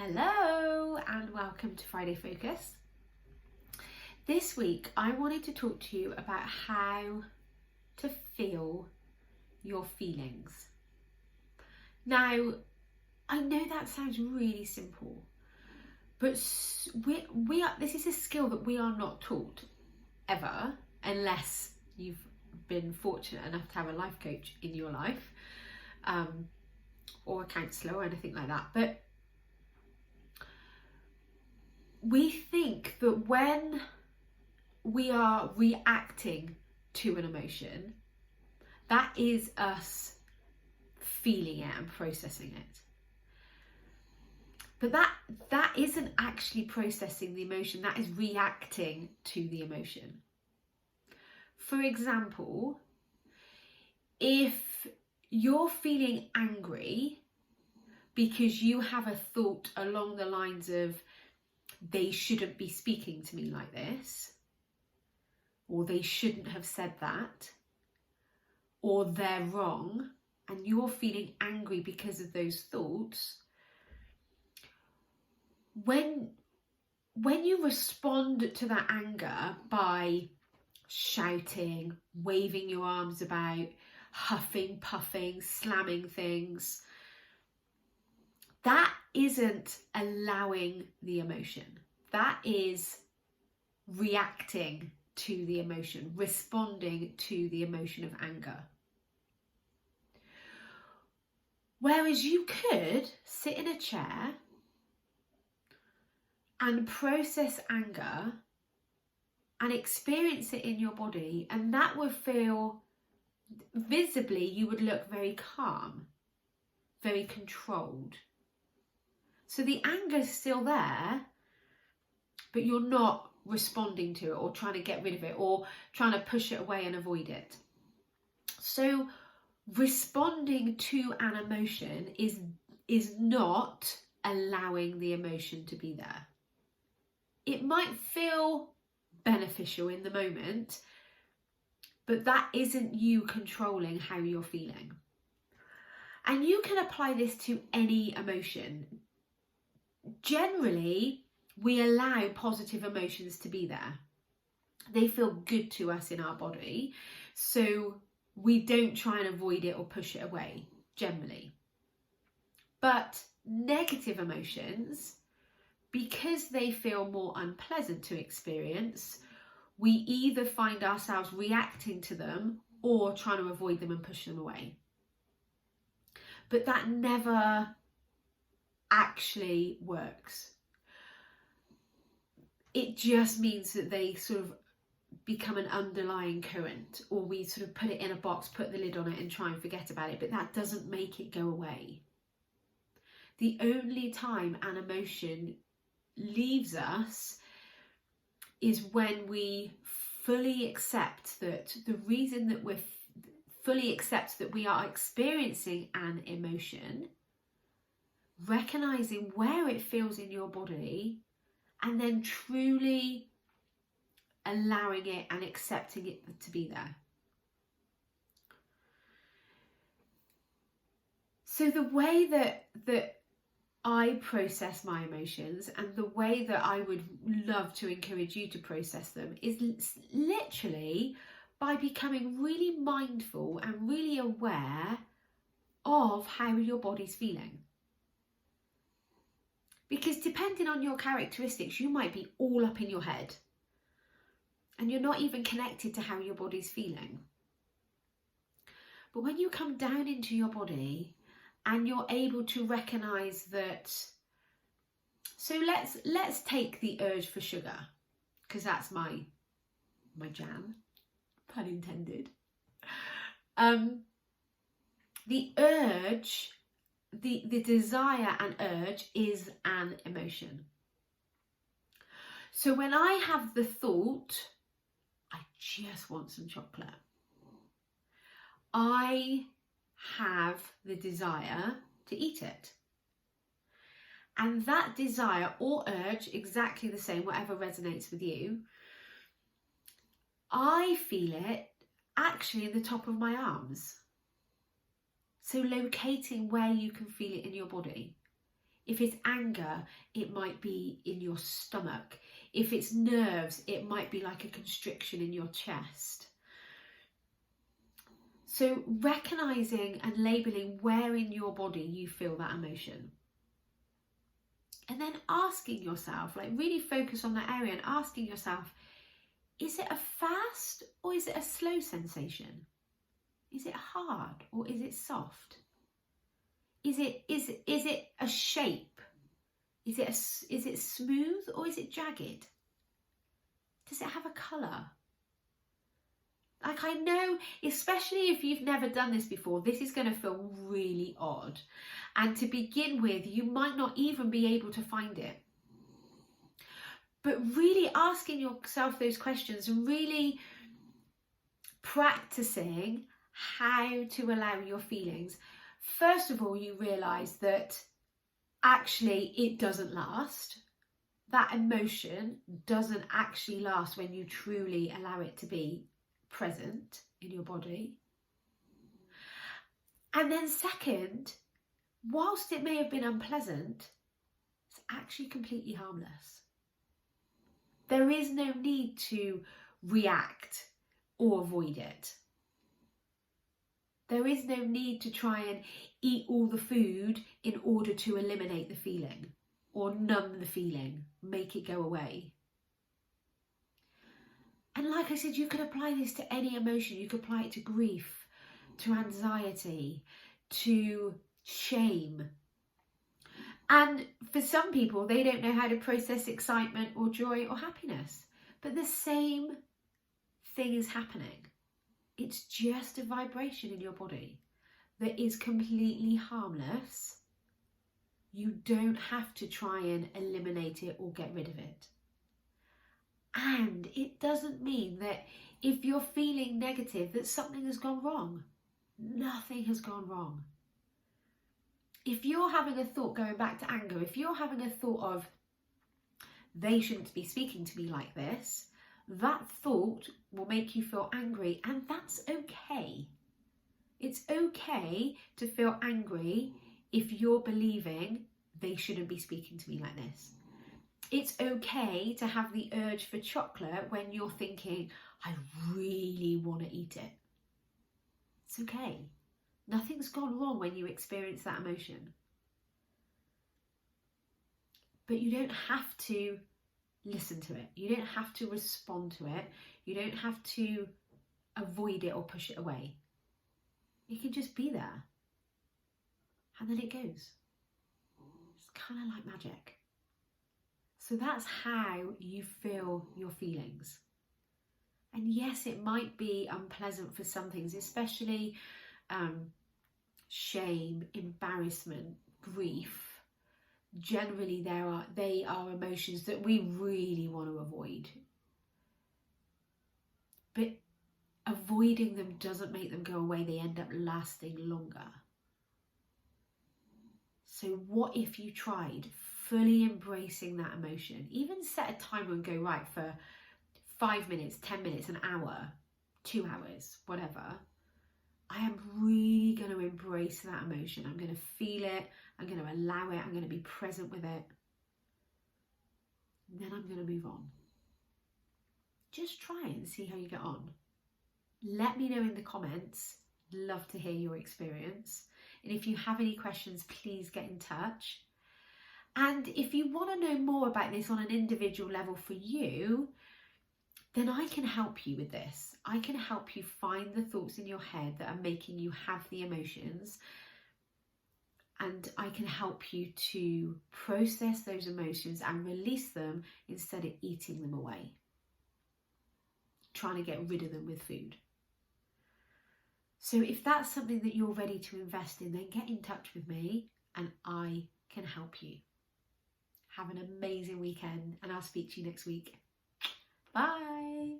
Hello and welcome to Friday Focus. This week I wanted to talk to you about how to feel your feelings. Now, I know that sounds really simple, but this is a skill that we are not taught ever, unless you've been fortunate enough to have a life coach in your life, or a counsellor or anything like that. But we think that when we are reacting to an emotion, that is us feeling it and processing it. But that isn't actually processing the emotion, that is reacting to the emotion. For example, if you're feeling angry because you have a thought along the lines of, they shouldn't be speaking to me like this, or they shouldn't have said that, or they're wrong, and you're feeling angry because of those thoughts, when you respond to that anger by shouting, waving your arms about, huffing, puffing, slamming things, that isn't allowing the emotion. That is reacting to the emotion, responding to the emotion of anger. Whereas you could sit in a chair and process anger and experience it in your body, and that would feel, visibly, you would look very calm, very controlled. So the anger is still there, but you're not responding to it or trying to get rid of it or trying to push it away and avoid it. So responding to an emotion is not allowing the emotion to be there. It might feel beneficial in the moment, but that isn't you controlling how you're feeling. And you can apply this to any emotion. Generally, we allow positive emotions to be there. They feel good to us in our body, so we don't try and avoid it or push it away, generally. But negative emotions, because they feel more unpleasant to experience, we either find ourselves reacting to them or trying to avoid them and push them away. But that never actually works. It just means that they sort of become an underlying current, or we sort of put it in a box, put the lid on it and try and forget about it, but that doesn't make it go away. The only time an emotion leaves us is when we fully accept that the reason that we're fully accept that we are experiencing an emotion, recognizing where it feels in your body, and then truly allowing it and accepting it to be there. So the way that I process my emotions, and the way that I would love to encourage you to process them, is literally by becoming really mindful and really aware of how your body's feeling. Because depending on your characteristics, you might be all up in your head and you're not even connected to how your body's feeling. But when you come down into your body and you're able to recognize that, so let's take the urge for sugar, because that's my jam, pun intended. The urge, the desire and urge is an emotion. So when I have the thought, I just want some chocolate, I have the desire to eat it. And that desire or urge, exactly the same, whatever resonates with you, I feel it actually in the top of my arms. So locating where you can feel it in your body. If it's anger, it might be in your stomach. If it's nerves, it might be like a constriction in your chest. So recognizing and labeling where in your body you feel that emotion. And then asking yourself, like really focus on that area and asking yourself, is it a fast or is it a slow sensation? Is it hard or is it soft? Is it a shape? Is it smooth or is it jagged? Does it have a colour? Like, I know, especially if you've never done this before, this is going to feel really odd. And to begin with, you might not even be able to find it. But really asking yourself those questions and really practicing how to allow your feelings. First of all, you realise that actually it doesn't last. That emotion doesn't actually last when you truly allow it to be present in your body. And then second, whilst it may have been unpleasant, it's actually completely harmless. There is no need to react or avoid it. There is no need to try and eat all the food in order to eliminate the feeling or numb the feeling, make it go away. And like I said, you could apply this to any emotion. You could apply it to grief, to anxiety, to shame. And for some people, they don't know how to process excitement or joy or happiness. But the same thing is happening. It's just a vibration in your body that is completely harmless. You don't have to try and eliminate it or get rid of it. And it doesn't mean that if you're feeling negative that something has gone wrong. Nothing has gone wrong. If you're having a thought, going back to anger, if you're having a thought of, they shouldn't be speaking to me like this, that thought will make you feel angry, and that's okay. It's okay to feel angry if you're believing they shouldn't be speaking to me like this. It's okay to have the urge for chocolate when you're thinking, I really want to eat it. It's okay. Nothing's gone wrong when you experience that emotion. But you don't have to listen to it. You don't have to respond to it. You don't have to avoid it or push it away. It can just be there. And then it goes. It's kind of like magic. So that's how you feel your feelings. And yes, it might be unpleasant for some things, especially shame, embarrassment, grief. Generally, they are emotions that we really want to avoid. But avoiding them doesn't make them go away. They end up lasting longer. So what if you tried fully embracing that emotion? Even set a timer and go, right, for 5 minutes, 10 minutes, an hour, 2 hours, whatever. I am really going to embrace that emotion. I'm going to feel it. I'm going to allow it. I'm going to be present with it. And then I'm going to move on. Just try it and see how you get on. Let me know in the comments. Love to hear your experience. And if you have any questions, please get in touch. And if you want to know more about this on an individual level for you, then I can help you with this. I can help you find the thoughts in your head that are making you have the emotions. And I can help you to process those emotions and release them instead of eating them away. Trying to get rid of them with food. So if that's something that you're ready to invest in, then get in touch with me and I can help you. Have an amazing weekend and I'll speak to you next week. Bye.